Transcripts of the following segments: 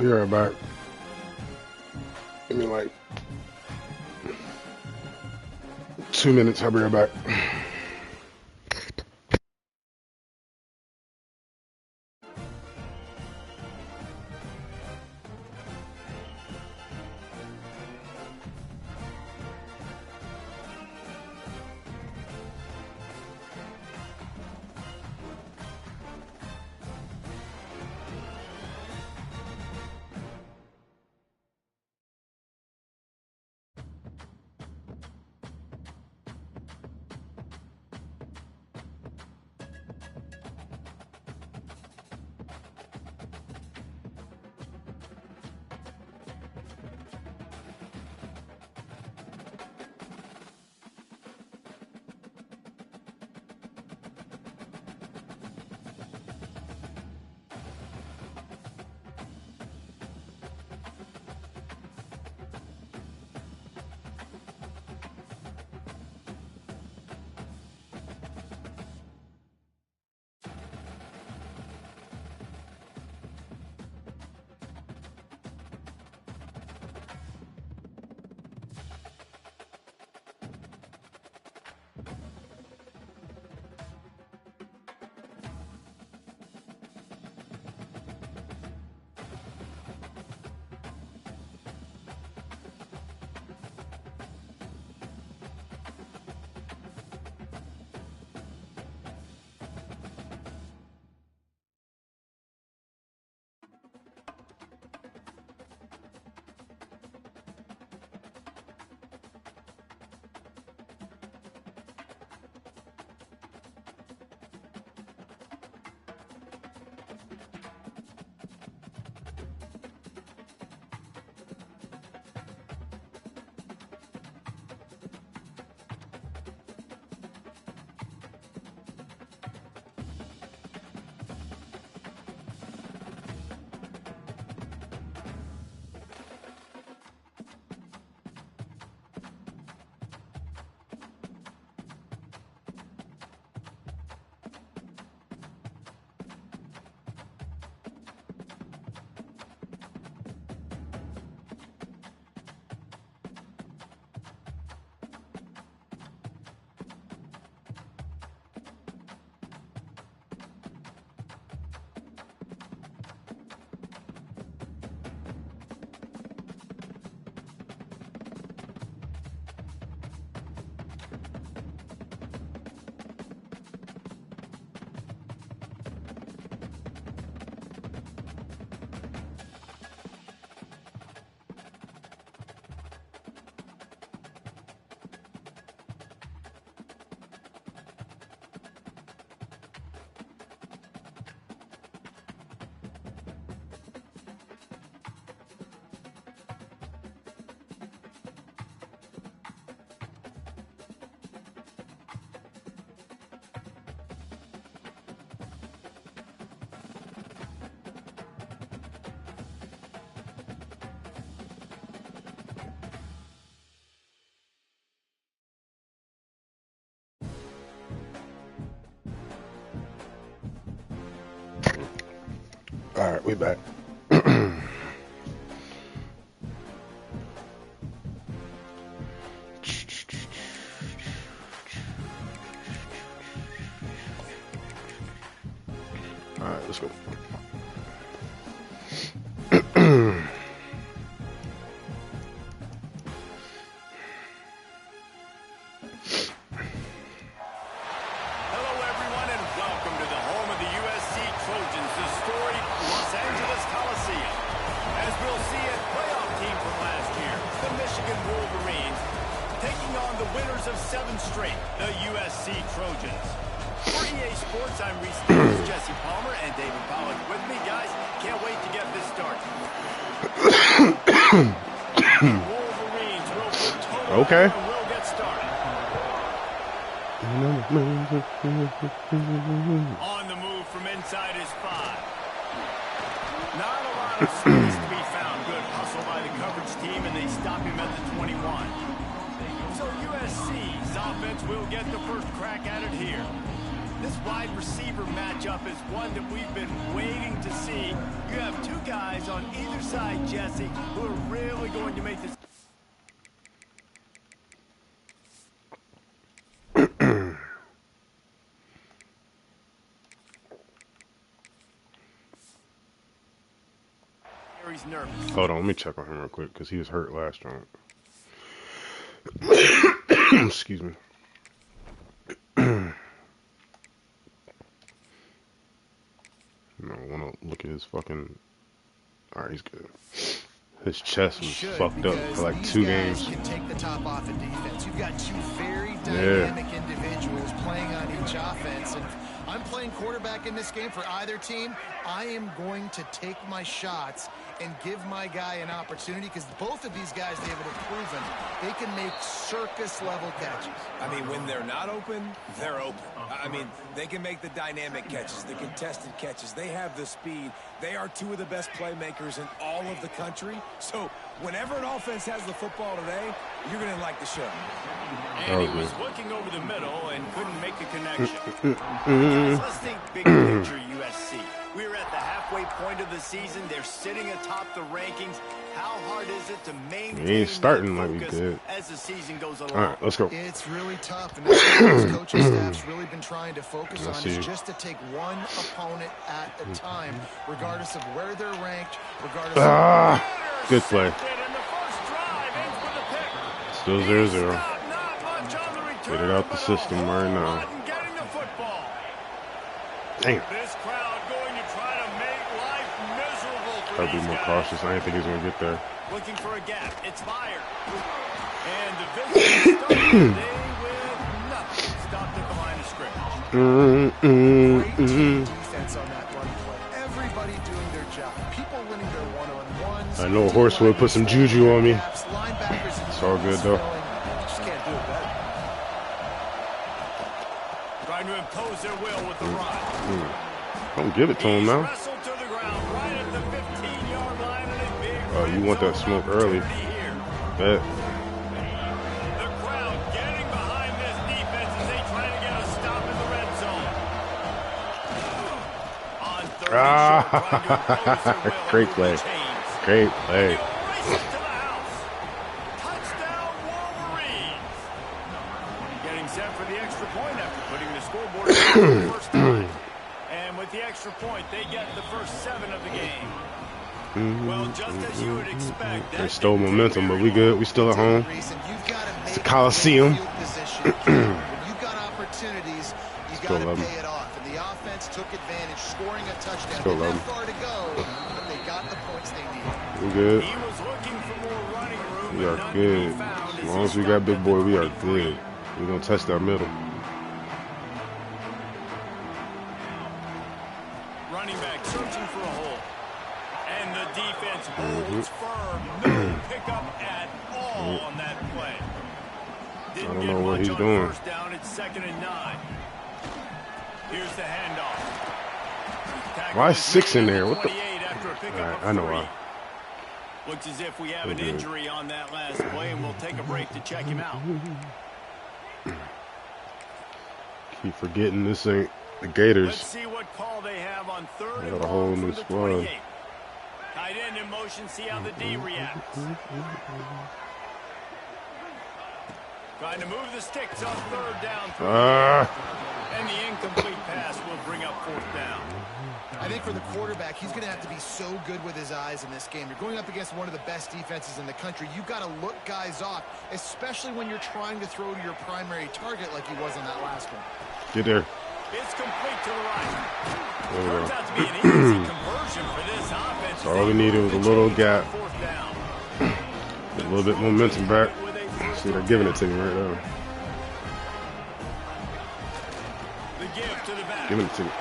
Be right back. Give me like 2 minutes. I'll be right back. All right, we back. All right, let's go. Hello, everyone, and welcome to the home of the USC Trojans, the storied Los Angeles Coliseum. As we'll see, a playoff team from last year, the Michigan Wolverines, taking on the winners of 7 straight, the USC Trojans. For EA Sports, I'm Reese Davis, Jesse Palmer, and David Pollack with me. Guys, can't wait to get this started. Wolverines will put total Okay. and we'll get started. On the move from inside his 5. Not a lot of space to be found. Good hustle by the coverage team, and they stop him at the 21. So USC's offense will get the first crack at it here. This wide receiver matchup is one that we've been waiting to see. You have 2 guys guys on either side, Jesse, who are really going to make this. He's nervous. Hold on, let me check on him real quick because he was hurt last round. Excuse me. No, I want to look at his fucking. Alright, he's good. His chest was fucked up for like 2 games. Can take the top off in defense. You've got 2 very dynamic individuals playing on each offense, and I'm playing quarterback in this game for either team. I am going to take my shots and give my guy an opportunity because both of these guys, David, have proven they can make circus-level catches. I mean, when they're not open, they're open. I mean, they can make the dynamic catches, the contested catches. They have the speed. They are 2 of the best playmakers in all of the country. So whenever an offense has the football today, you're going to like the show. And he was looking over the middle and couldn't make a connection. Guys, let's think big picture USC. We're at the halfway point of the season. They're sitting atop the rankings. How hard is it to maintain He ain't starting like we focus did. as the season goes along? All right, let's go. It's really tough, and that's what this coaching staff's really been trying to focus on is just to take one opponent at a time, regardless of where they're ranked, regardless of... Good play. Still 0-0. Get it out the system right now. Damn. This crowd going to try to make life miserable for Gotta be more cautious. I didn't think he was gonna get there. Looking for a gap. It's fired. And the visitors start the day with nothing. Stopped at the line of scrimmage. Great team defense on that run play. Everybody doing their job. People winning their one-on-ones. I know Horsewood put some juju on me. It's all good though. You just can't do it better. Trying to impose their will with the run. Don't give it to him now. Wrestled to the ground right at the 15-yard line and a big Oh, you want that smoke early. Bet. The crowd getting behind this defense as they try to get a stop in the red zone. On third and short, trying to impose their will Great over play. the chains. Great play. Races to the house. Touchdown Wolverines. Getting set for the extra point after putting the scoreboard for the first time. And with the extra point, they get the first 7 of the game. Well, just as you would expect. They stole momentum, but we good. We still at home. It's a Coliseum. When you've got opportunities, you got to love pay it off. And the offense took advantage, scoring a touchdown. Still They love had far to go, but they got the points they needed. We good. He was looking for more running room. We are good. As long as we got big boy, we are good. We're gonna test our middle. Running back searching for a hole. And the defense holds firm. No pickup at all on that play. Didn't I don't get know what much he's on doing. First down, it's 2nd and 9. Here's the handoff. Tackle Why is is 6 in made at there? the What the? 28 after a pickup Alright, of I know 3. why. Looks as if we have an Okay. injury on that last play, and we'll take a break to check him out. Keep forgetting this ain't the Gators. Let's see what call they have on 3rd They and got a whole long new from the squad. 28. Tight end in motion, see how the D reacts. Trying to move the sticks on 3rd down. And the incomplete pass will bring up 4th down. I think for the quarterback, he's going to have to be so good with his eyes in this game. You're going up against one of the best defenses in the country. You've got to look guys off, especially when you're trying to throw to your primary target like he was on that last one. Get there. It's complete to the right. There we Turns go. out to be an easy conversion for this offense. So all we needed was a little gap. 4th down. Get a little bit momentum back. See, they're giving it to me right now. The give to the back. Giving it to me.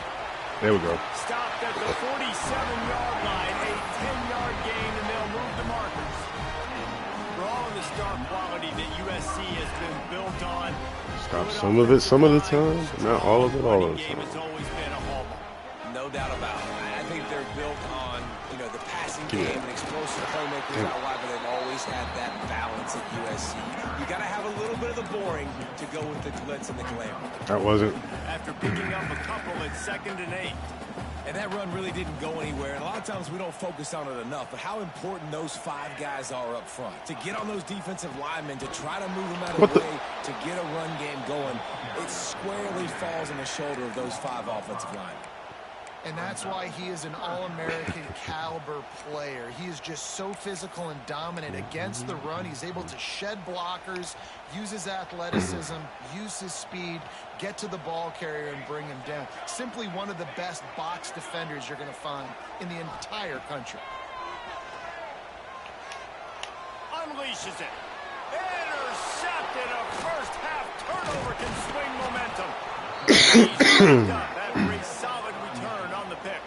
There we go. Stopped at the 47-yard line, a 10-yard gain, and they'll move the markers. For all of the star quality that USC has been built on, Stop some of it some of the time, not all of it all of the game has time. always been a hallmark. No doubt about it. I think they're built on, the passing Yeah. game and explosive playmakers out wide, but they've always had that balance at USC. You got to have a little bit of the boring to go with the glitz and the glamour. That wasn't. After picking up a couple at 2nd and 8. And that run really didn't go anywhere. And a lot of times we don't focus on it enough. But how important those 5 guys are up front. To get on those defensive linemen, to try to move them out of the way, to get a run game going, it squarely falls on the shoulder of those 5 offensive linemen. And that's why he is an All-American caliber player. He is just so physical and dominant against the run. He's able to shed blockers, use his athleticism, use his speed, get to the ball carrier and bring him down. Simply one of the best box defenders you're going to find in the entire country. Unleashes it. Intercepted. A first half turnover can swing momentum. He's up after a solid return on the pick.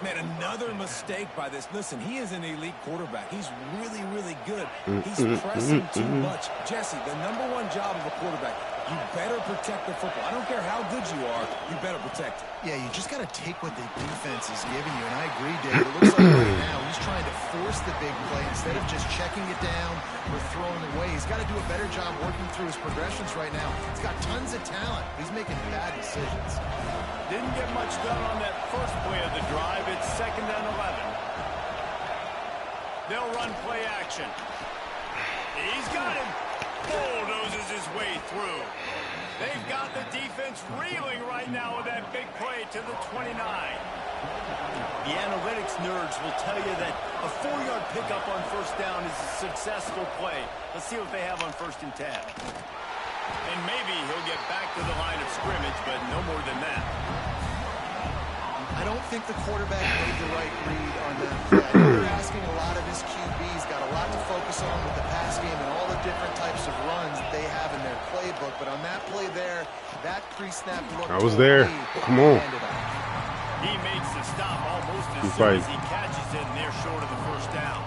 Man, another mistake by this. Listen, he is an elite quarterback. He's really, really good. He's pressing too much. Jesse, the #1 job of a quarterback, you better protect the football. I don't care how good you are, you better protect it. Yeah, you just got to take what the defense is giving you, and I agree, Dave. It looks like right now he's trying to force the big play instead of just checking it down or throwing it away. He's got to do a better job working through his progressions right now. He's got tons of talent. He's making bad decisions. Didn't get much done on that first play of the drive. It's 2nd and 11. They'll run play action. He's got him. Bulldozes his way through. They've got the defense reeling right now with that big play to the 29. The analytics nerds will tell you that a 4-yard pickup on first down is a successful play. Let's see what they have on 1st and 10. And maybe he'll get back to the line of scrimmage, but no more than that. I don't think the quarterback made the right read on that play. You're asking a lot of his QBs, got a lot to focus on with the pass game and all the different types of runs that they have in their playbook. But on that play there, that pre-snap look. I was there. Come on. He makes the stop almost as soon as he catches it, and they're short of the first down.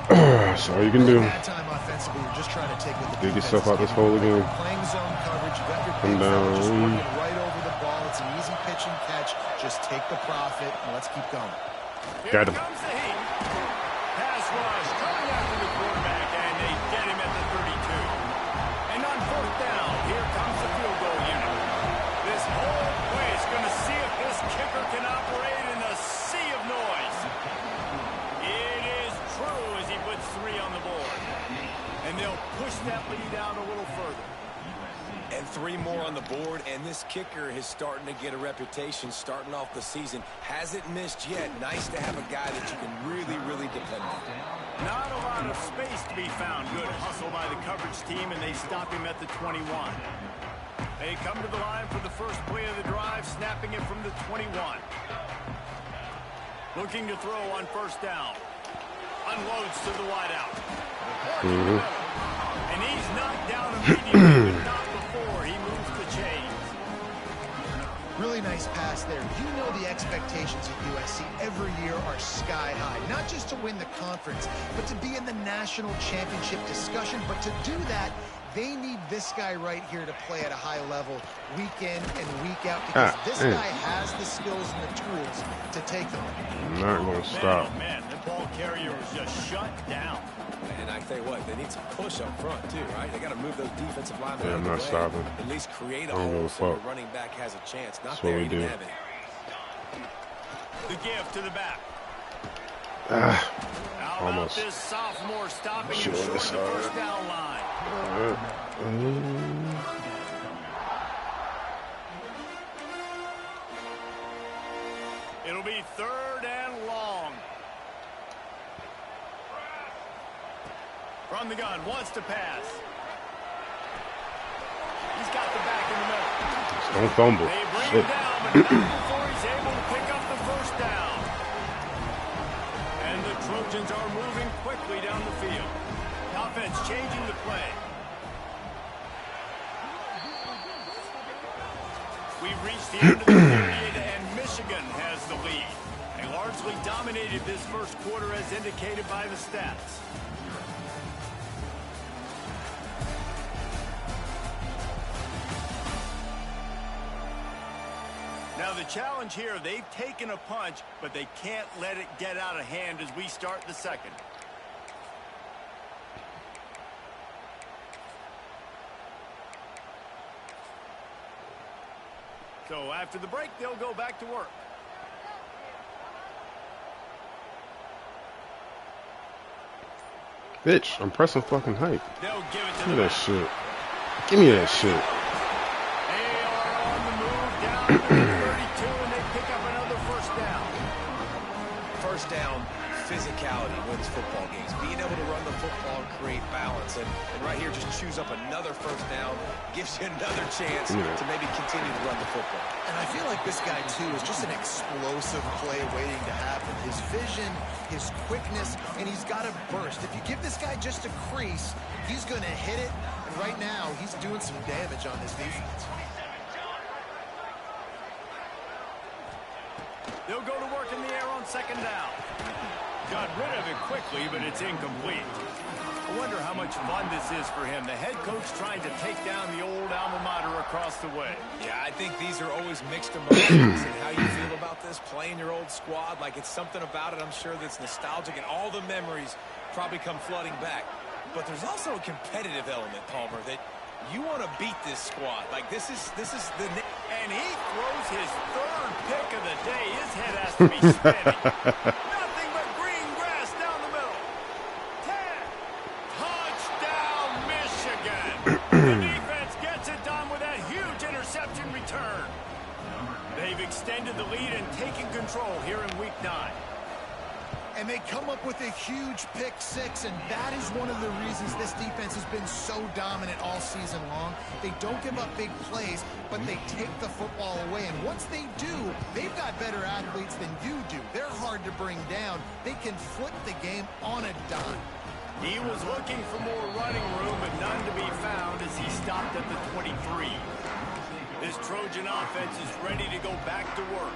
That's all you can do. That time offensively, you're just trying to take what the Dig yourself out this hole again. Playing zone coverage, you got your Come down. just working right over the ball. It's an easy pitch and catch. Just take the profit and let's keep going. Got him. Here comes the heat. Pass rush coming after the quarterback, and they get him at the 32. And on 4th down, here comes the field goal unit. This whole play is going to see if this kicker can operate in a sea of noise. It is true as he puts 3 on the board. And they'll push that lead out a little further. And 3 more on the board, and this kicker is starting to get a reputation starting off the season. Hasn't missed yet. Nice to have a guy that you can really, really depend on. Not a lot of space to be found. Good hustle by the coverage team, and they stop him at the 21. They come to the line for the first play of the drive, snapping it from the 21. Looking to throw on 1st down. Unloads to the wideout. And he's knocked down immediately, but not before he moves the chains. Really nice pass there. You know the expectations at USC every year are sky high. Not just to win the conference, but to be in the national championship discussion. But to do that, they need this guy right here to play at a high level week in and week out, because this guy has the skills and the tools to take them. I'm not going to stop. Man, the ball carrier was just shut down. And I tell you what, they need some push up front too, right? They got to move those defensive linemen. Yeah, I'm not stopping. At least create a I don't give hole a so fuck. the running back has a chance. Not That's what there, we he didn't do. have it. The give to the back. How Almost. about this sophomore stopping him Sure, short of the that's all first right. down line? It'll be 3rd and long. From the gun, wants to pass. He's got the back in the middle. Don't fumble. They bring Shit. him down, but not before he's able to pick up the first down. And the Trojans are moving quickly down the field. Offense changing the play. We've reached the end of the period, and Michigan has the lead. They largely dominated this first quarter as indicated by the stats. Now the challenge here, they've taken a punch, but they can't let it get out of hand as we start the second. So after the break, they'll go back to work. Bitch, I'm pressing fucking hype. They'll give it to Give me that shit. Give me that shit. They are on the move down to the 32, and they pick up another first down. First down, physicality wins football games. Being able to run the football and create balance. And right here, just choose up another first down. Gives you another chance to maybe continue to run the football. And I feel like this guy, too, is just an explosive play waiting to happen. His vision, his quickness, and he's got a burst. If you give this guy just a crease, he's going to hit it. And right now, he's doing some damage on this defense. They'll go to work in the air on second down. Got rid of it quickly, but it's incomplete. I wonder how much fun this is for him. The head coach trying to take down the old alma mater across the way. Yeah, I think these are always mixed emotions and how you feel about this, playing your old squad. Like, it's something about it, I'm sure, that's nostalgic, and all the memories probably come flooding back. But there's also a competitive element, Palmer, that you want to beat this squad. Like, this is the... And he throws his third pick of the day. His head has to be spinning. Nothing but green grass down the middle. 10. Touchdown, Michigan. The defense gets it done with that huge interception return. They've extended the lead and taken control here in week 9. And they come up with a huge pick six, and that is one of the reasons this defense has been so dominant all season long. They don't give up big plays, but they take the football away. And once they do, they've got better athletes than you do. They're hard to bring down. They can flip the game on a dime. He was looking for more running room, but none to be found as he stopped at the 23. This Trojan offense is ready to go back to work.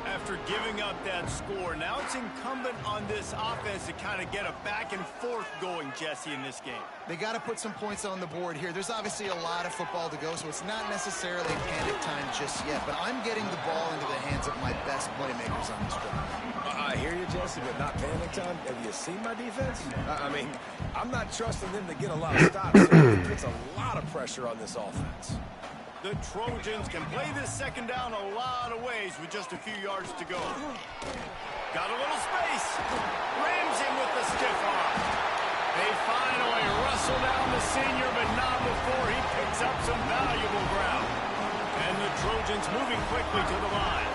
After giving up that score, now it's incumbent on this offense to kind of get a back and forth going, Jesse, in this game. They got to put some points on the board here. There's obviously a lot of football to go, so it's not necessarily panic time just yet. But I'm getting the ball into the hands of my best playmakers on this drive. I hear you, Jesse, but not panic time. Have you seen my defense? I mean, I'm not trusting them to get a lot of stops, so it puts a lot of pressure on this offense. The Trojans can play this second down a lot of ways with just a few yards to go. Got a little space. Rams him with the stiff arm. They finally wrestle down the senior, but not before he picks up some valuable ground. And the Trojans moving quickly to the line.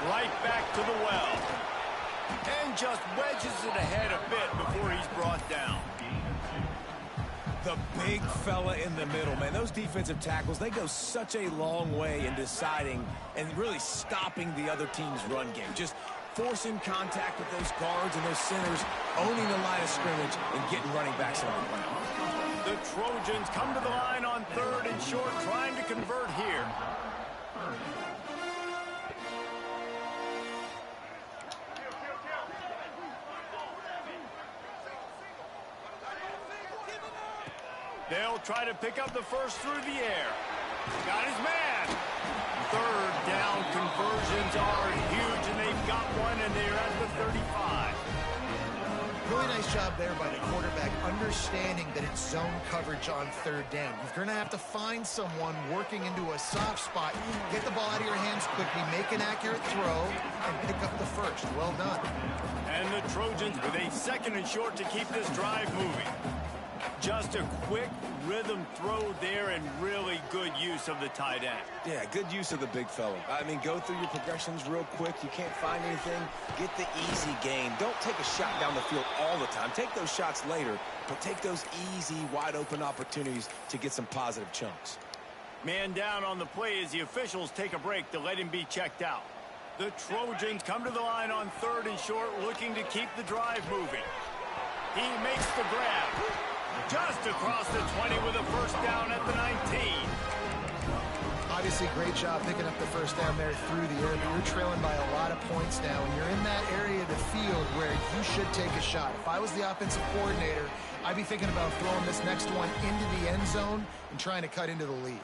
Right back to the well. And just wedges it ahead a bit before he's brought down. The big fella in the middle, man. Those defensive tackles, they go such a long way in deciding and really stopping the other team's run game. Just forcing contact with those guards and those centers, owning the line of scrimmage, and getting running backs on the ground. The Trojans come to the line on third and short, trying to convert here. They'll try to pick up the first through the air. Got his man. Third down conversions are huge, and they've got one, and they're at the 35. Really nice job there by the quarterback, understanding that it's zone coverage on third down. You're going to have to find someone working into a soft spot, get the ball out of your hands quickly, make an accurate throw, and pick up the first. Well done. And the Trojans with a second and short to keep this drive moving. Just a quick rhythm throw there and really good use of the tight end. Yeah, good use of the big fella. I mean, go through your progressions real quick. You can't find anything. Get the easy gain. Don't take a shot down the field all the time. Take those shots later, but take those easy, wide-open opportunities to get some positive chunks. Man down on the play as the officials take a break to let him be checked out. The Trojans come to the line on third and short, looking to keep the drive moving. He makes the grab. Just across the 20 with a first down at the 19. Obviously, great job picking up the first down there through the air, but you're trailing by a lot of points now, and you're in that area of the field where you should take a shot. If I was the offensive coordinator, I'd be thinking about throwing this next one into the end zone and trying to cut into the lead.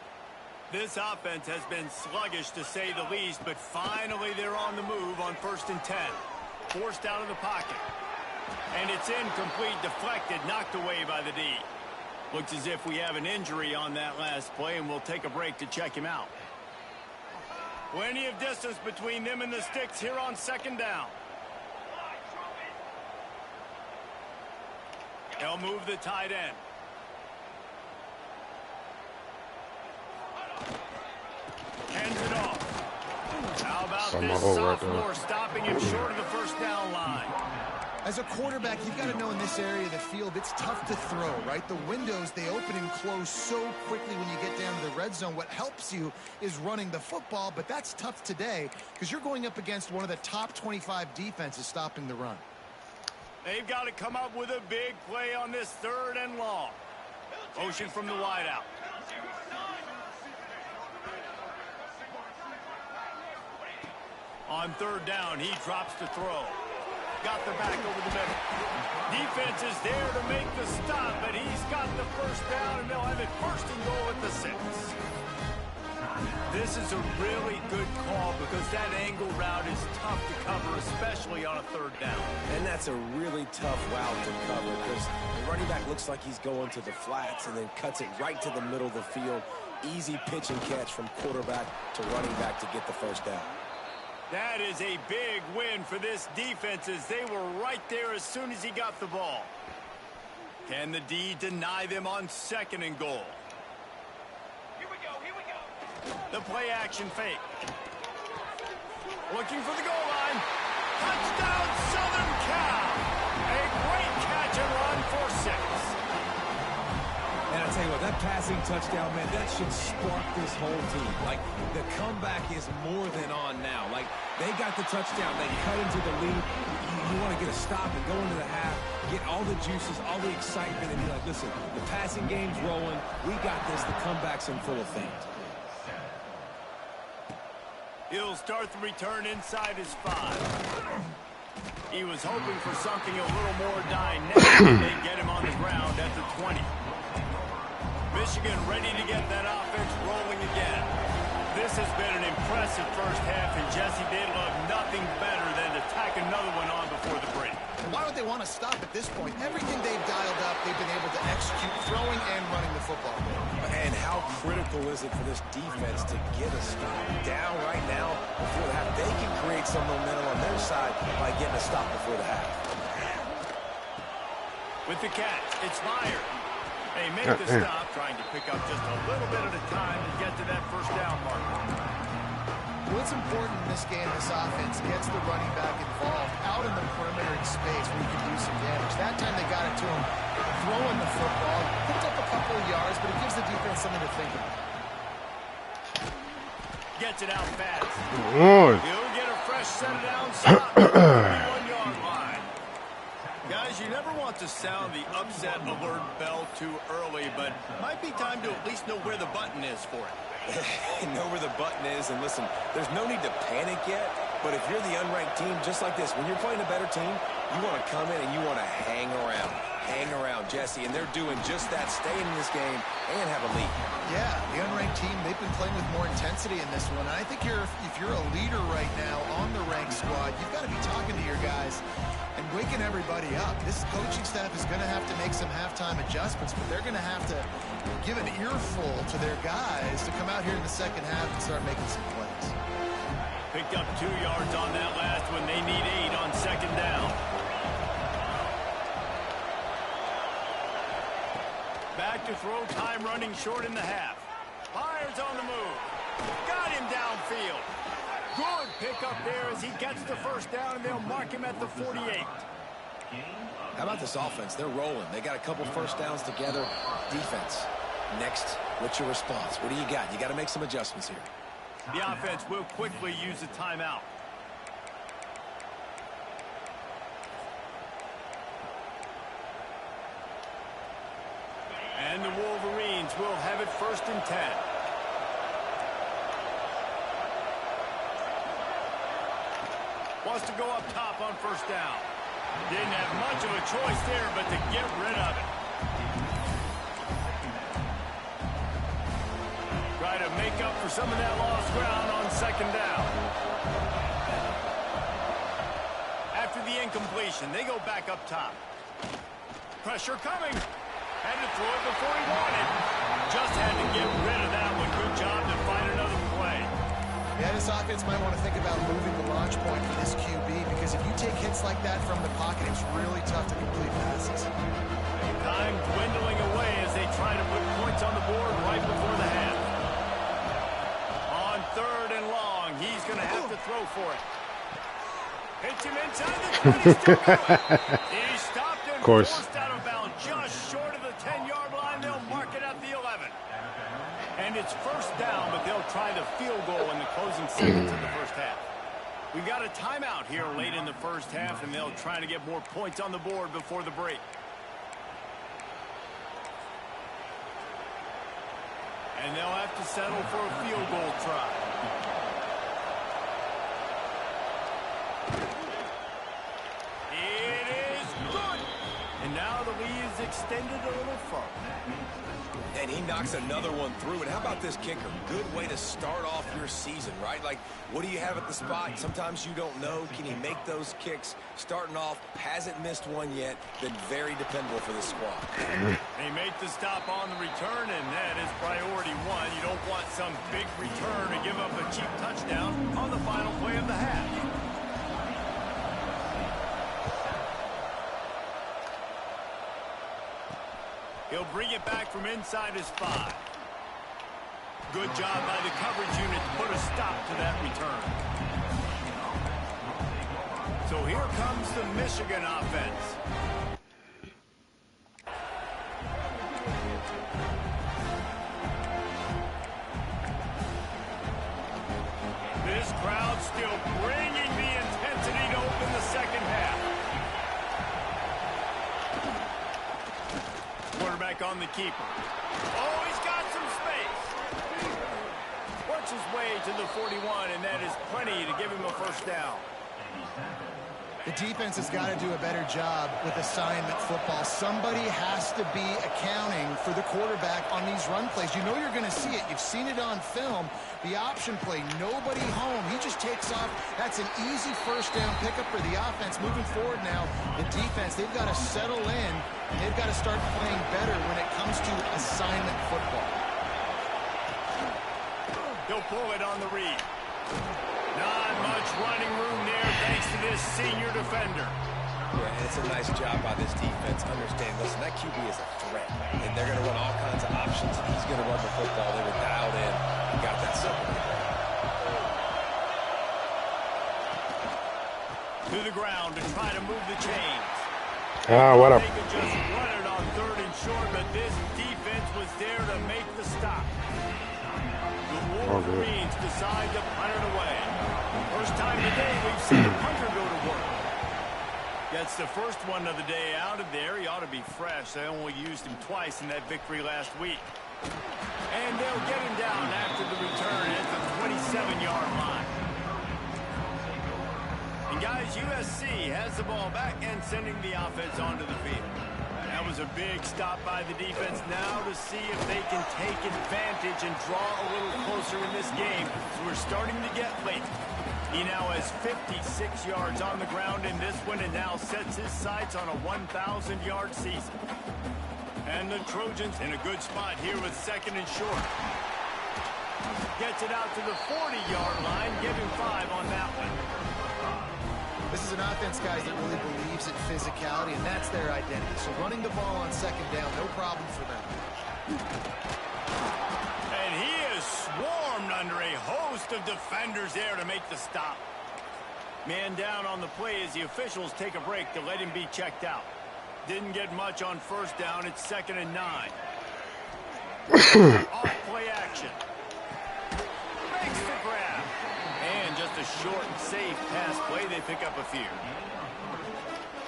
This offense has been sluggish to say the least, but finally they're on the move on 1st and 10. Forced out of the pocket. And it's incomplete, deflected, knocked away by the D. Looks as if we have an injury on that last play, and we'll take a break to check him out. Plenty of distance between them and the sticks here on second down. They'll move the tight end. Hands it off. How about this sophomore stopping him short of the first down line? As a quarterback, you've got to know in this area of the field, it's tough to throw, right? The windows, they open and close so quickly when you get down to the red zone. What helps you is running the football, but that's tough today because you're going up against one of the top 25 defenses stopping the run. They've got to come up with a big play on this 3rd and long. Motion from the wideout. On 3rd down, he drops to throw. Got the back over the middle. Defense is there to make the stop, but he's got the first down, and they'll have it 1st and goal at the 6. This is a really good call because that angle route is tough to cover, especially on a 3rd down. And that's a really tough route to cover because the running back looks like he's going to the flats and then cuts it right to the middle of the field. Easy pitch and catch from quarterback to running back to get the first down. That is a big win for this defense as they were right there as soon as he got the ball. Can the D deny them on 2nd and goal? Here we go. The play action fake. Looking for the goal line. Touchdown Southern Cal. A great catch and run for 6. And I tell you what, that passing touchdown, man, that should spark this whole team. Like, the comeback is more than on now. Like, they got the touchdown. They cut into the lead. You want to get a stop and go into the half, get all the juices, all the excitement, and be like, listen, the passing game's rolling. We got this. The comeback's in full effect. He'll start the return inside his 5. He was hoping for something a little more dynamic. They get him on the ground at the 20. Michigan ready to get that offense rolling again. This has been an impressive first half, and Jesse, they love nothing better than to tack another one on before the break. Why would they want to stop at this point? Everything they've dialed up, they've been able to execute throwing and running the football. And how critical is it for this defense to get a stop down right now before the half? They can create some momentum on their side by getting a stop before the half. With the catch, it's fired. They make the stop, trying to pick up just a little bit at a time to get to that first down mark. What's important in this game, this offense gets the running back involved out in the perimeter in space where you can do some damage. That time they got it to him throwing the football, picked up a couple of yards, but it gives the defense something to think about. Gets it out fast. Lord. He'll get a fresh set it down stop at the 31-yard line. Guys, you never want to sound the upset alert bell too early, but might be time to at least know where the button is for it. Know where the button is, and listen, there's no need to panic yet, but if you're the unranked team, just like this, when you're playing a better team, you want to come in and you want to hang around, Jesse, and they're doing just that, staying in this game and have a lead. Yeah, the unranked team, they've been playing with more intensity in this one, and I think if you're a leader right now on the ranked squad, you've got to be talking to your guys and waking everybody up. This coaching staff is going to have to make some halftime adjustments, but they're going to have to give an earful to their guys to come out here in the second half and start making some plays. Picked up 2 yards on that last one. They need 8 on second down. Back to throw, time running short in the half. Fires on the move. Got him downfield. Good pickup there as he gets the first down, and they'll mark him at the 48. How about this offense? They're rolling. They got a couple first downs together. Defense. Next, what's your response? What do you got? You got to make some adjustments here. The offense will quickly use a timeout. And the Wolverines will have it 1st and 10. Wants to go up top on first down. Didn't have much of a choice there, but to get rid of it. Try to make up for some of that lost ground on second down. After the incompletion, they go back up top. Pressure coming. Had to throw it before he wanted. Just had to get rid of that one. Good job to find another play. Yeah, this offense might want to think about moving the launch point for this QB, because if you take hits like that from the pocket, it's really tough to complete passes. Time dwindling away as they try to put points on the board right before the half. On 3rd and long, he's going to have to throw for it. Hits him inside the 20. Still going. He's stopped and forced out of bounds just short of the 10-yard line. They'll mark it at the 11. And it's first down, but they'll try the field goal in the closing seconds of the first half. We've got a timeout here late in the first half, and they'll try to get more points on the board before the break. And they'll have to settle for a field goal try. It is good. And now the lead is extended a little further. And he knocks another one through. And how about this kicker? Good way to start off your season, right? Like, what do you have at the spot? Sometimes you don't know. Can he make those kicks? Starting off, hasn't missed one yet. Been very dependable for the squad. They make the stop on the return, and that is priority one. You don't want some big return to give up a cheap touchdown on the final play of the half. He'll bring it back from inside his 5. Good job by the coverage unit to put a stop to that return. So here comes the Michigan offense. This crowd still bringing the intensity to open the second half. Quarterback on the keeper. Oh, he's got some space. Works his way to the 41, and that is plenty to give him a first down. The defense has got to do a better job with assignment football. Somebody has to be accounting for the quarterback on these run plays. You know you're going to see it. You've seen it on film. The option play, nobody home. He just takes off. That's an easy first down pickup for the offense. Moving forward now, the defense, they've got to settle in, and they've got to start playing better when it comes to assignment football. He'll pull it on the read. Not much running room there thanks to this senior defender. Yeah, and it's a nice job by this defense. Understand, listen, that QB is a threat, and they're going to run all kinds of options. He's going to run the football. They were dialed in and got that separate. To the ground to try to move the chains. What up? They could just run it on 3rd and short, but this defense was there to make the stop. The Wolverines decide to punt it away. First time today we've seen the punter go to work. Gets the first one of the day out of there. He ought to be fresh. They only used him twice in that victory last week. And they'll get him down after the return at the 27-yard line. And guys, USC has the ball back and sending the offense onto the field. That was a big stop by the defense. Now to see if they can take advantage and draw a little closer in this game. So we're starting to get late. He now has 56 yards on the ground in this one and now sets his sights on a 1,000-yard season. And the Trojans in a good spot here with 2nd and short. Gets it out to the 40-yard line. Give him 5 on that one. This is an offense, guys, that really believes in physicality, and that's their identity. So running the ball on 2nd down, no problem for them. And he is swarmed under a host of defenders there to make the stop. Man down on the play as the officials take a break to let him be checked out. Didn't get much on 1st down. It's 2nd and 9. Off play action. Makes the grab. And just a short and safe pass play. They pick up a few.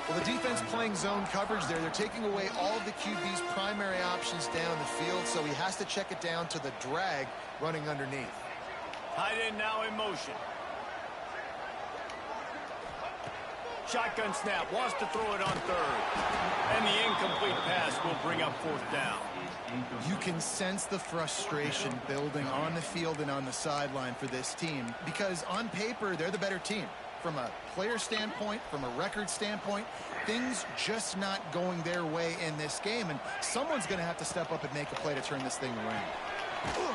Well, the defense playing zone coverage there. They're taking away all of the QB's primary options down the field, so he has to check it down to the drag running underneath. Tight end now in motion. Shotgun snap, wants to throw it on 3rd. And the incomplete pass will bring up 4th down. You can sense the frustration building on the field and on the sideline for this team, because on paper, they're the better team. From a player standpoint, from a record standpoint, things just not going their way in this game, and someone's going to have to step up and make a play to turn this thing around.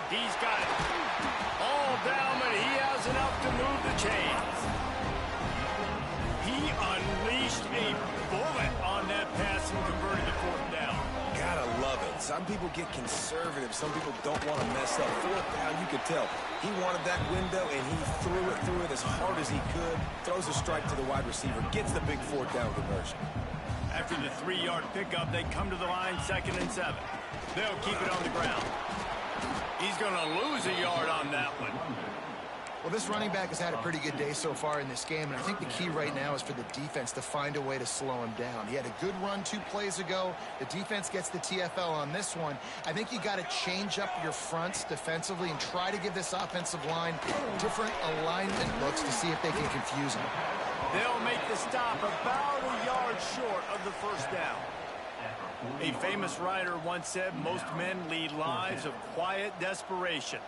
He's got it. All down, but he has enough to move the chains. He unleashed a bullet on that pass and converted the fourth down. Gotta love it. Some people get conservative. Some people don't want to mess up. Fourth down, you could tell. He wanted that window, and he threw it as hard as he could. Throws a strike to the wide receiver. Gets the big fourth down conversion. After the 3-yard pickup, they come to the line, 2nd and 7. They'll keep it on the ground. He's going to lose a yard on that one. Well, this running back has had a pretty good day so far in this game, and I think the key right now is for the defense to find a way to slow him down. He had a good run 2 plays ago. The defense gets the TFL on this one. I think you got to change up your fronts defensively and try to give this offensive line different alignment looks to see if they can confuse him. They'll make the stop about a yard short of the first down. A famous writer once said, most men lead lives of quiet desperation.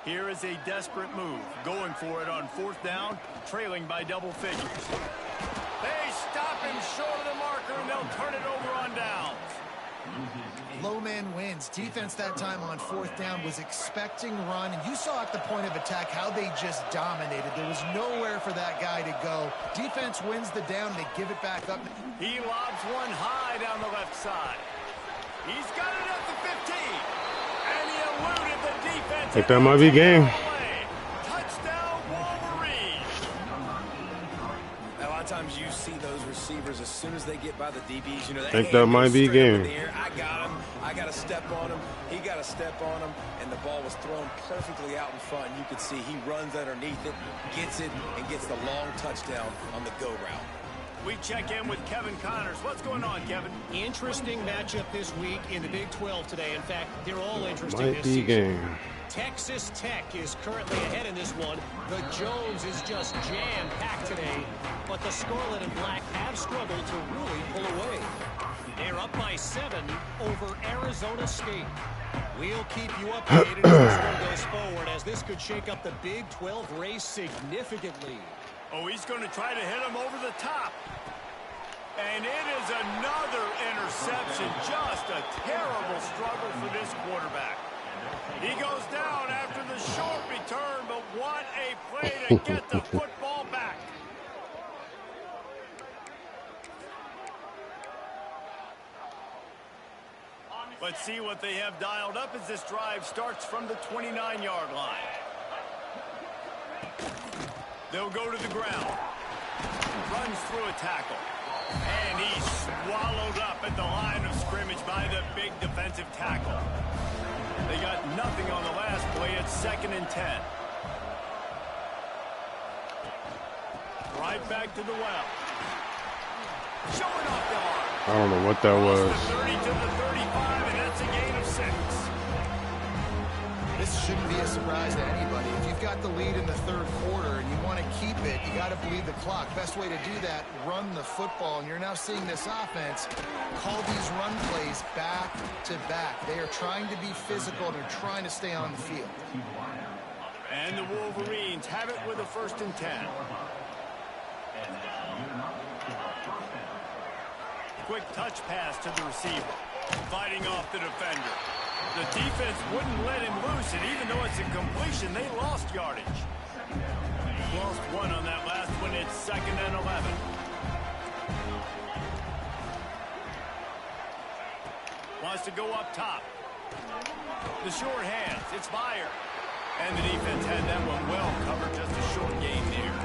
Here is a desperate move, going for it on 4th down, trailing by double figures. They stop him short of the marker, and they'll turn it over on downs. Low man wins. Defense that time on 4th down was expecting run, and you saw at the point of attack how they just dominated. There was nowhere for that guy to go. Defense wins the down. They give it back up. He lobs one high down the left side. He's got it at the 15. And he eluded the defense. I think that might be game. Touchdown, Wolverine. A lot of times you see those receivers as soon as they get by the DBs, you know, I think that might be game. I got him. I got to step on him. He got to step on him, and the ball was thrown perfectly out in front. You could see he runs underneath it, gets it, and gets the long touchdown on the go route. We check in with Kevin Connors. What's going on, Kevin? Interesting matchup this week in the Big 12 today. In fact, they're all interesting Might this be season. game. Texas Tech is currently ahead in this one. The Jones is just jam-packed today, but the Scarlet and Black have struggled to really pull away. They're up by 7 over Arizona State. We'll keep you updated as this one goes forward, as this could shake up the Big 12 race significantly. Oh, he's going to try to hit him over the top. And it is another interception. Just a terrible struggle for this quarterback. He goes down after the short return, but what a play to get the football back. Let's see what they have dialed up as this drive starts from the 29-yard line. They'll go to the ground. Runs through a tackle. And he's swallowed up at the line of scrimmage by the big defensive tackle. They got nothing on the last play. It's 2nd and 10. Right back to the well. Showing off the arm. I don't know what that was. The 30 to the 35, and that's a gain of 6. This shouldn't be a surprise to anybody. If you've got the lead in the 3rd quarter and you want to keep it, you got to bleed the clock. Best way to do that, run the football. And you're now seeing this offense call these run plays back to back. They are trying to be physical. They're trying to stay on the field. And the Wolverines have it with a 1st and 10. Quick touch pass to the receiver. Fighting off the defender. The defense wouldn't let him loose, and even though it's a completion, they lost yardage. Lost 1 on that last one. It's 2nd and 11. Wants to go up top. The short hands. It's Meyer. And the defense had that one well covered. Just a short gain there.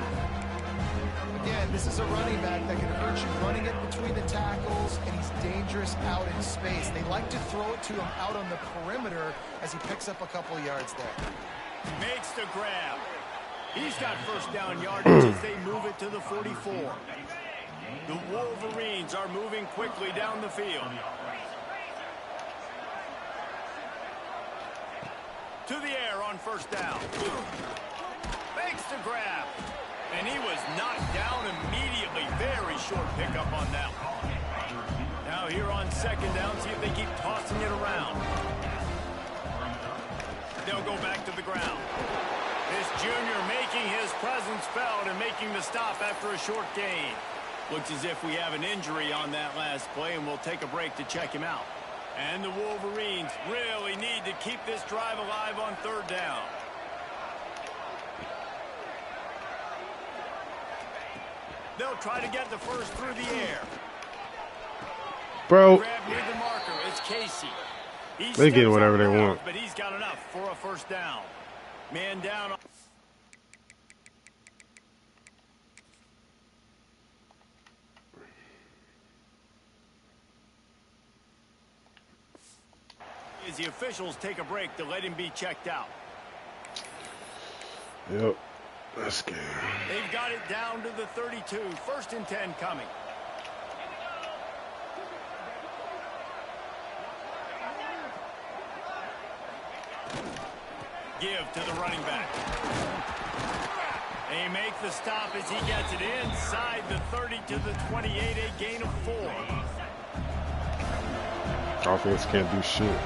Again, this is a running back that can hurt you running it between the tackles, and he's dangerous out in space. They like to throw it to him out on the perimeter as he picks up a couple of yards there. Makes the grab. He's got 1st down yardage as they move it to the 44. The Wolverines are moving quickly down the field. To the air on 1st down. Makes the grab. And he was knocked down immediately. Very short pickup on that one. Now here on 2nd down, see if they keep tossing it around. They'll go back to the ground. This junior making his presence felt and making the stop after a short gain. Looks as if we have an injury on that last play, and we'll take a break to check him out. And the Wolverines really need to keep this drive alive on third down. They'll try to get the first through the air. Bro, Grab near the marker. It's Casey. they get whatever they want. But he's got enough for a first down. Man down. As the officials take a break to let him be checked out. Yep. That's good. They've got it down to the 32. First and 10 coming. Give to the running back. They make the stop as he gets it inside the 30 to the 28, a gain of 4. Offense can't do shit.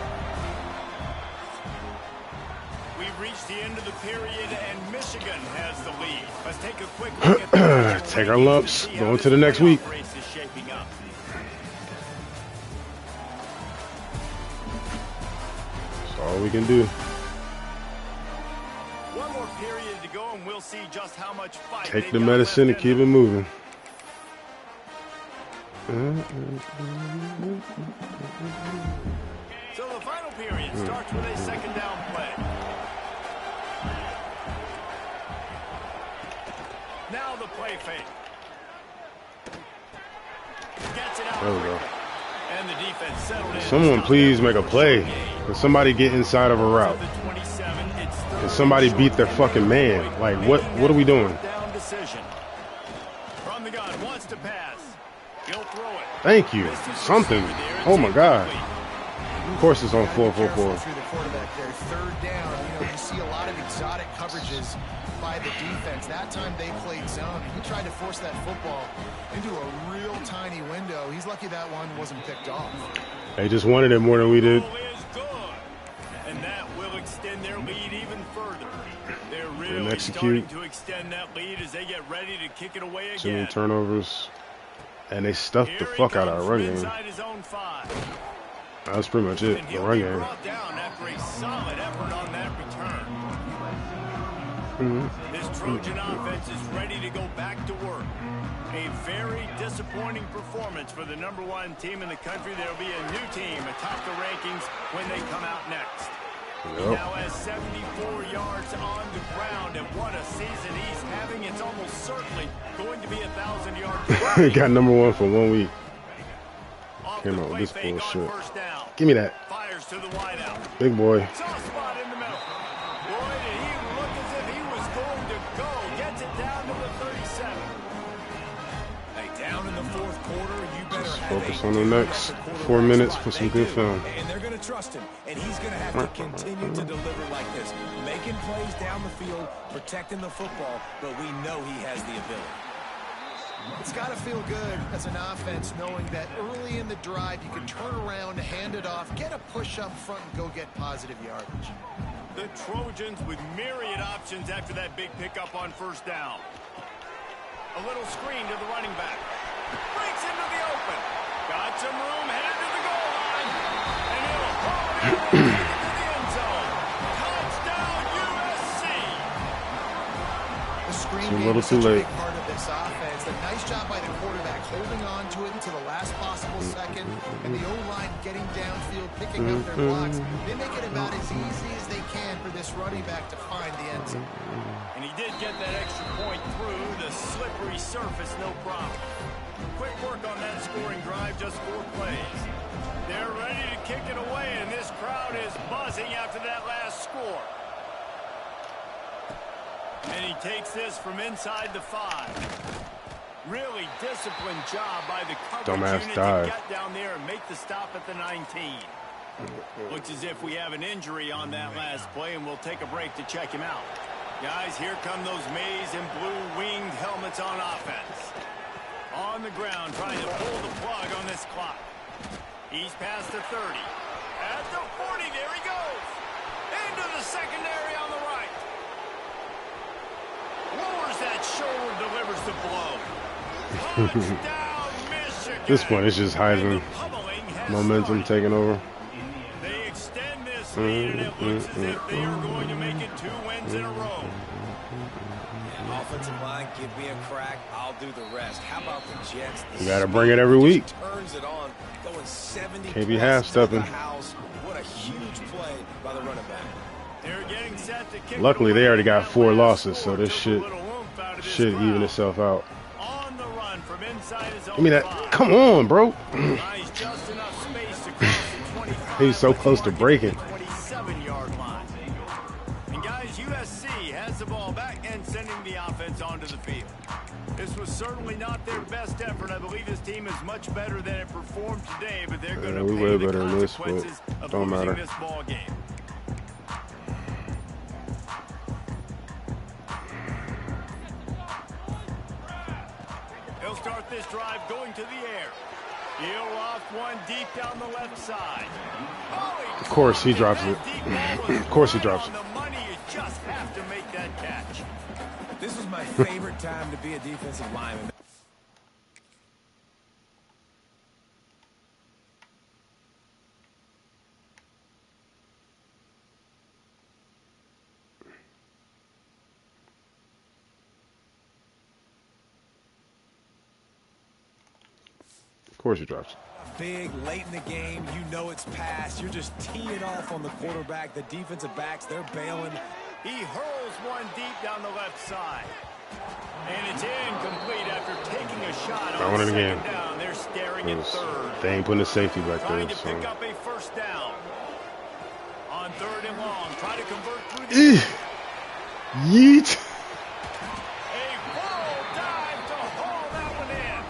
We've reached the end of the period, and Michigan has the lead. Let's take a quick look at the take our lumps, go into the next week. Race is shaping up. That's all we can do. One more period to go, and we'll see just how much fight. Take the medicine and keep it moving. So the final period starts with a second down play. Now the play fake. Gets it out. There we go. And the defense settled in. Someone please make a play. Can somebody get inside of a route? Can somebody beat their fucking man? Like, what are we doing? Down decision. From the gun, wants to pass. He'll throw it. Thank you. Something. Oh my God. Of course it's on 4-4-4. Through the quarterback there. Third down. You know, you see a lot of exotic coverages by the defense. That time they played zone. He tried to force that football into a real tiny window. He's lucky that one wasn't picked off. They just wanted it more than we did. And that will extend their lead even further. They're really execute. starting to extend that lead as they get ready to kick it away Too many again. turnovers. And they stuffed the fuck out of our run game. That's pretty much it, the run game. Brought down after a solid effort on that return. This Trojan offense is ready to go back to work. A very disappointing performance for the #1 team in the country. There'll be a new team atop the rankings when they come out next. He now has 74 yards on the ground, and what a season he's having. It's almost certainly going to be 1,000 yards. He got #1 for 1 week. Came out with this bullshit. Give me that. Fires to the wideout. Big boy. Soft spot in the middle. Boy, did he look as if he was going to go. Gets it down to the 37. Hey, down in the fourth quarter, you better Just have focus a on the next 4 minutes for some good film. And they're going to trust him, and he's going to have to continue to deliver like this, making plays down the field, protecting the football, but we know he has the ability. It's got to feel good as an offense knowing that early in the drive you can turn around, hand it off, get a push up front, and go get positive yardage. The Trojans with myriad options after that big pickup on first down. A little screen to the running back. Breaks into the open. Got some room, headed to the goal line. And he'll haul it in to the end zone. Touchdown, USC. The screen It's a game little is too such a late. big part of this offense. A nice job by the quarterback holding on to it until the last possible second, and the O-line getting downfield, picking up their blocks. They make it about as easy as they can for this running back to find the end zone. And he did get that extra point through the slippery surface, no problem. Quick work on that scoring drive, just 4 plays. They're ready to kick it away, and this crowd is buzzing after that last score. And he takes this from inside the 5. Really disciplined job by the coverage unit to get down there and make the stop at the 19. Looks as if we have an injury on that last play, and we'll take a break to check him out. Guys, here come those maize and blue winged helmets on offense. On the ground, trying to pull the plug on this clock. He's past the 30. At the 40, there he goes. Into the secondary on the right. Lowers that shoulder, delivers the blow. Touchdown, Michigan. This point is just Heisman momentum taking over. lead, and it looks as if they are going to make it 2 wins in a row. Offensive line, give me a crack. I'll do the rest. How about the Jets? You gotta bring it every week. Turns it on, going 70 Can't be half-stepping. What a huge play by the running back. They're getting set to kick. Luckily, they already got 4 losses, so this should even itself out. On the run from inside his own Give me that. 5. Come on, bro. Buys just enough space to cross the 25. He's so close to breaking. 27-yard line. And guys, USC has the ball back and sending the offense onto the field. This was certainly not their best effort. I believe this team is much better than it performed today, but they're going to we pay way the better than this, but consequences of don't losing matter. this ball game. He'll start this drive going to the air. He'll off one deep down the left side. Of course he drops it. Of course he drops it. On the money, you just have to make that catch. This was my favorite time to be a defensive lineman. Of course he drops it. Big, late in the game, you know it's past. You're just teeing off on the quarterback. The defensive backs, they're bailing. He hurls one deep down the left side. And it's incomplete after taking a shot on Throwing it again. second down. They're staring at third. They ain't putting a safety back Trying there, to so. pick up a first down. On third and long. Try to convert through the Yeet. a full dive to haul that one in.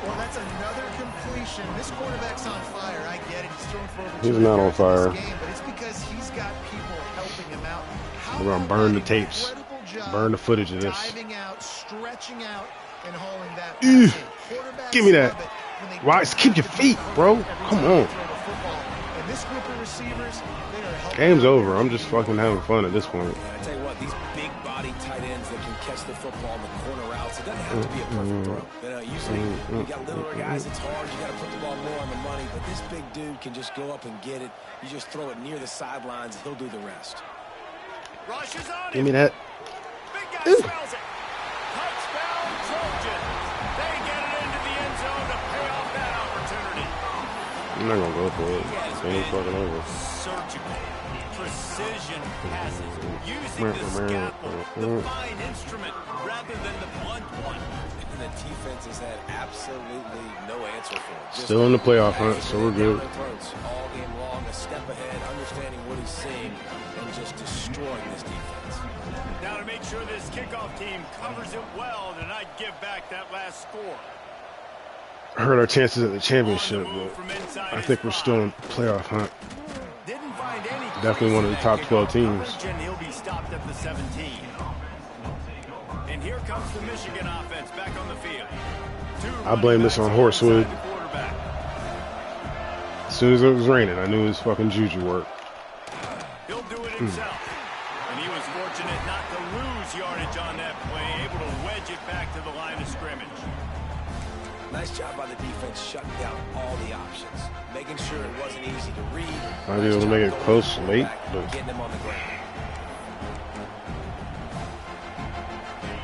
Well, that's another completion. This quarterback's on fire. I get it. He's throwing for over He's 200 not on yards in fire. this game, but it's because he's got people helping him out. We're gonna burn the tapes. Burn the footage of this. Diving out, stretching out, and hauling that pass in. Quarterbacks Give me that. love it when they Why? Keep your feet, bro. Come on. And this group of receivers, they are helping Game's out. over. I'm just fucking having fun at this point. I tell you what, these big body tight ends that can catch the football in the corner routes, it doesn't have to be a perfect throw. You know, usually you got littler guys, it's hard, you got to put the ball more on the money, but this big dude can just go up and get it. You just throw it near the sidelines, he'll do the rest. Rushes on Give him. me that. Big guy spells it. Touchdown, Trojas. They get it into the end zone to pay off that opportunity. I'm not gonna go for it. It ain't fucking over. Surgical, precision passes, using the scalpel, the fine instrument, rather than the blunt one. And the defense has had absolutely no answer for it. Just Still in the playoff hunt, so we're good. down their throats all game long, a step ahead, understanding what he's seeing, and just destroying this defense. Now to make sure this kickoff team covers it well to not give back that last score. Hurt our chances at the championship, but I think we're still in playoff hunt. Didn't find any Definitely one of the top 12 teams. coverage, and he'll be stopped at the 17. And here comes the Michigan offense back on the field. I blame this on Horsewood. As soon as it was raining, I knew his fucking juju worked. He'll do it himself. And he was fortunate not to lose yardage on that play, able to wedge it back to the line of scrimmage. Nice job by the defense shutting down all the options, making sure it wasn't easy to read. Might be able to make it close late, but getting him on the ground.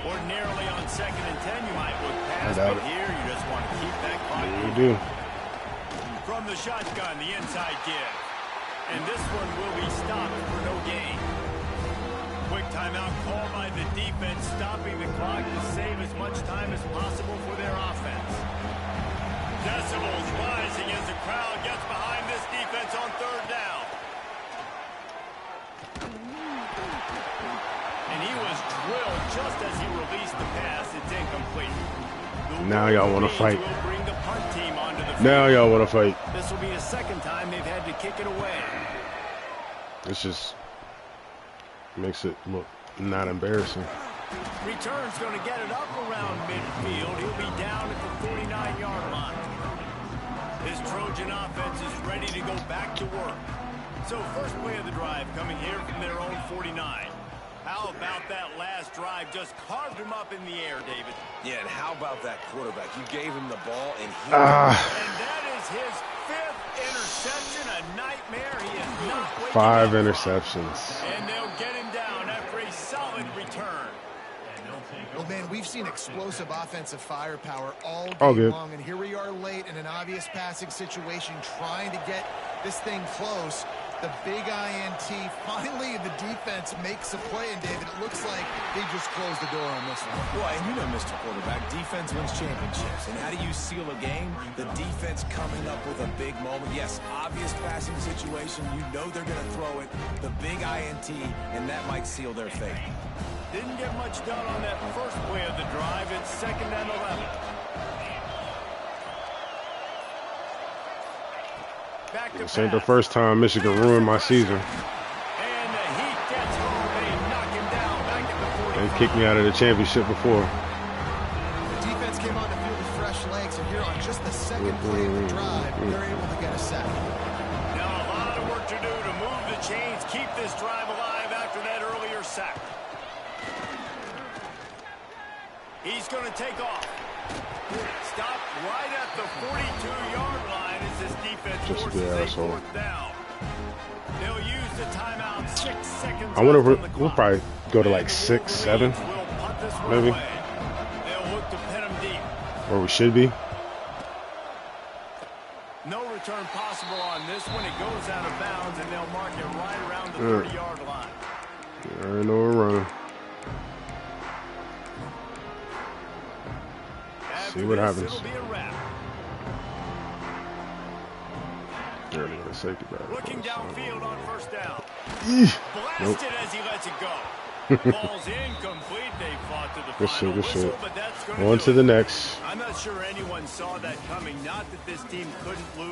Ordinarily on 2nd and 10, you might look I past, doubt but it. here you just want to keep that clock you moving. do. From the shotgun, the inside give. And this one will be stopped for no gain. Quick timeout called by the defense, stopping the clock to save as much time as possible for their offense. Decibels rising as the crowd gets behind this defense on third down. And he was drilled just as he released the pass. It's incomplete. Now y'all want to fight. Will bring the punt team onto the field. Now y'all want to fight. This will be the second time they've had to kick it away. It's just makes it look not embarrassing. Return's going to get it up around midfield. He'll be down at the 49-yard line. This Trojan offense is ready to go back to work. So first play of the drive coming here from their own 49. How about that last drive? Just carved him up in the air, David. Yeah, and how about that quarterback? You gave him the ball, and he... And that is his 5th interception. interception, a nightmare. He is not waking 5 up. interceptions. And they'll get him down after a solid return. Well, man, we've seen explosive offensive firepower all All game good. long, and here we are late in an obvious passing situation trying to get this thing close. The big INT, finally the defense makes a play, and David, it looks like they just closed the door on this one. Boy, and you know, Mr. Quarterback, defense wins championships. And how do you seal a game? The defense coming up with a big moment. Yes, obvious passing situation. You know they're going to throw it. The big INT, and that might seal their fate. Didn't get much done on that first play of the drive. It's 2nd and 11. Back to This ain't the pass. first time Michigan ruined my season. And the Heat gets home. They knock him down back at the 45. They kicked me out of the championship before. The defense came on the field with fresh legs, and here on just the second play of the drive, they're able to get a sack. Now a lot of work to do to move the chains, keep this drive alive after that earlier sack. He's going to take off. Stop right at the 42-yard line as this defense Just forces the a asshole. 4th down. They'll use the timeout 6 seconds. I wonder if left on the we'll clock. probably go to like And the 6, 7, Wolverines will punt this one maybe. away. They'll look to pin him deep. where we should be. No return possible on this one. It goes out of bounds, and they'll mark it right around the 30-yard line. I already know we're running. After See what this, happens. It'll be a wrap. They're going to safety back. Looking downfield on 1st down. Eesh. Blasted as he lets it go. Ball's incomplete. They fought to the Good final shit, good whistle, shit. but that's going On do to it. the next. I'm not sure anyone saw that coming. Not that this team couldn't lose.